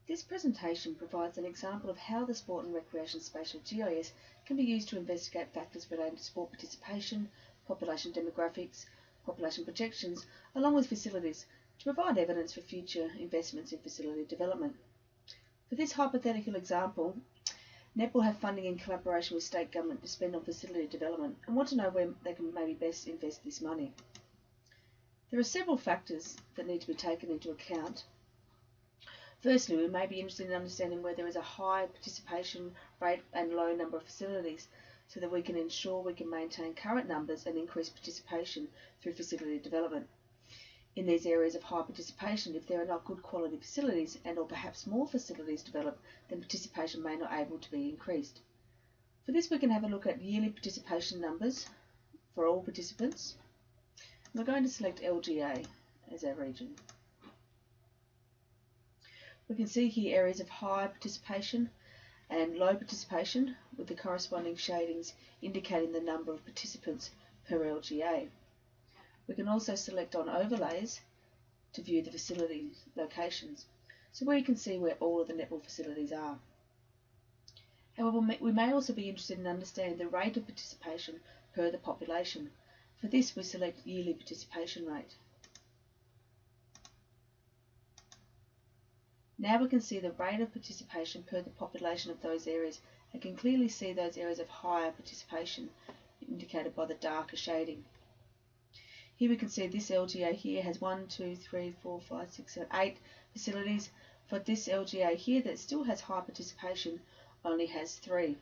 This presentation provides an example of how the Sport and Recreation Spatial GIS can be used to investigate factors relating to sport participation, population demographics, population projections, along with facilities, to provide evidence for future investments in facility development. For this hypothetical example, NEP will have funding in collaboration with state government to spend on facility development and want to know where they can maybe best invest this money. There are several factors that need to be taken into account. Firstly, we may be interested in understanding where there is a high participation rate and low number of facilities, so that we can ensure we can maintain current numbers and increase participation through facility development. In these areas of high participation, if there are not good quality facilities and or perhaps more facilities developed, then participation may not be able to be increased. For this, we can have a look at yearly participation numbers for all participants. We're going to select LGA as our region. We can see here areas of high participation and low participation with the corresponding shadings indicating the number of participants per LGA. We can also select on overlays to view the facility locations, so where you can see where all of the netball facilities are. However, we may also be interested in understanding the rate of participation per the population. For this, we select yearly participation rate. Now we can see the rate of participation per the population of those areas and can clearly see those areas of higher participation indicated by the darker shading. Here we can see this LGA here has 1, 2, 3, 4, 5, 6, 7, 8 facilities. For this LGA here that still has high participation only has 3.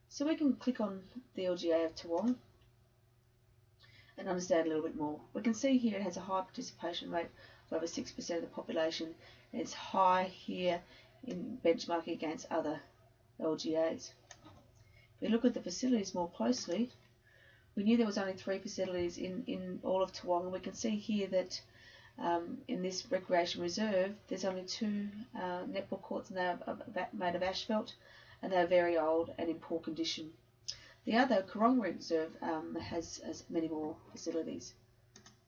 So we can click on the LGA of Toowong and understand a little bit more. We can see here it has a high participation rate of over 6% of the population. It's high here in benchmarking against other LGAs. If we look at the facilities more closely, we knew there was only 3 facilities in all of Toowong, and we can see here that in this recreation reserve there's only 2 netball courts, and they're made of asphalt and they're very old and in poor condition. The other Coronga Reserve has many more facilities.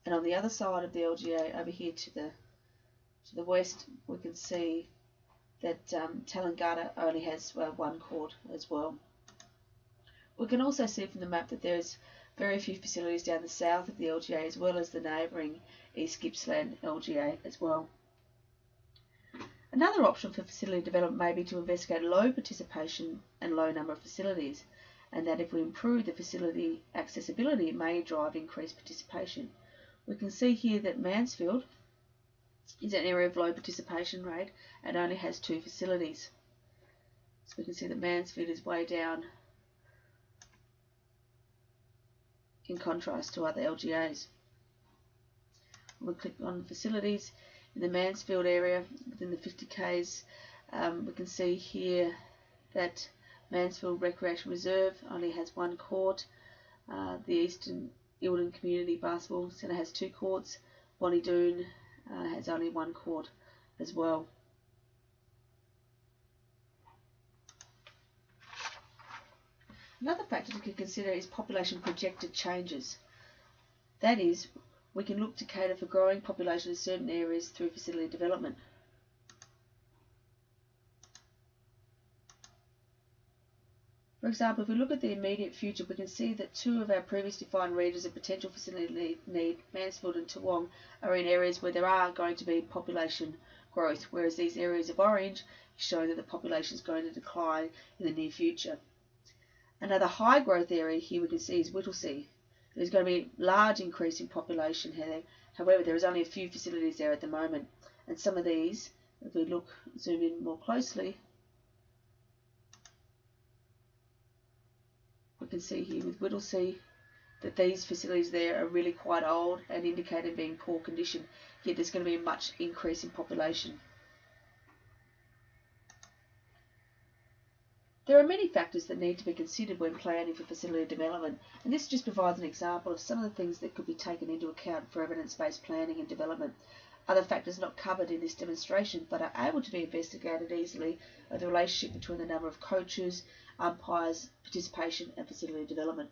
And on the other side of the LGA, over here to the west, we can see that Tallangatta only has 1 court as well. We can also see from the map that there's very few facilities down the south of the LGA, as well as the neighbouring East Gippsland LGA as well. Another option for facility development may be to investigate low participation and low number of facilities, and that if we improve the facility accessibility, it may drive increased participation. We can see here that Mansfield is an area of low participation rate and only has 2 facilities. So we can see that Mansfield is way down in contrast to other LGAs. We'll click on facilities in the Mansfield area within the 50 k's. We can see here that Mansfield Recreation Reserve only has 1 court. The Eastern Eildon Community Basketball Centre has 2 courts. Bonnie Doon has only 1 court as well. Another factor to consider is population projected changes. That is, we can look to cater for growing population in certain areas through facility development. For example, if we look at the immediate future, we can see that 2 of our previously defined regions of potential facility need, Mansfield and Toowong, are in areas where there are going to be population growth, whereas these areas of orange show that the population is going to decline in the near future. Another high growth area here we can see is Whittlesea. There's going to be a large increase in population here. However, there is only a few facilities there at the moment, and some of these, if we zoom in more closely, we can see here with Whittlesea that these facilities there are really quite old and indicated being poor condition, yet there's going to be a much increase in population. There are many factors that need to be considered when planning for facility development, and this just provides an example of some of the things that could be taken into account for evidence-based planning and development. Other factors not covered in this demonstration but are able to be investigated easily are the relationship between the number of coaches, umpires, participation and facility development.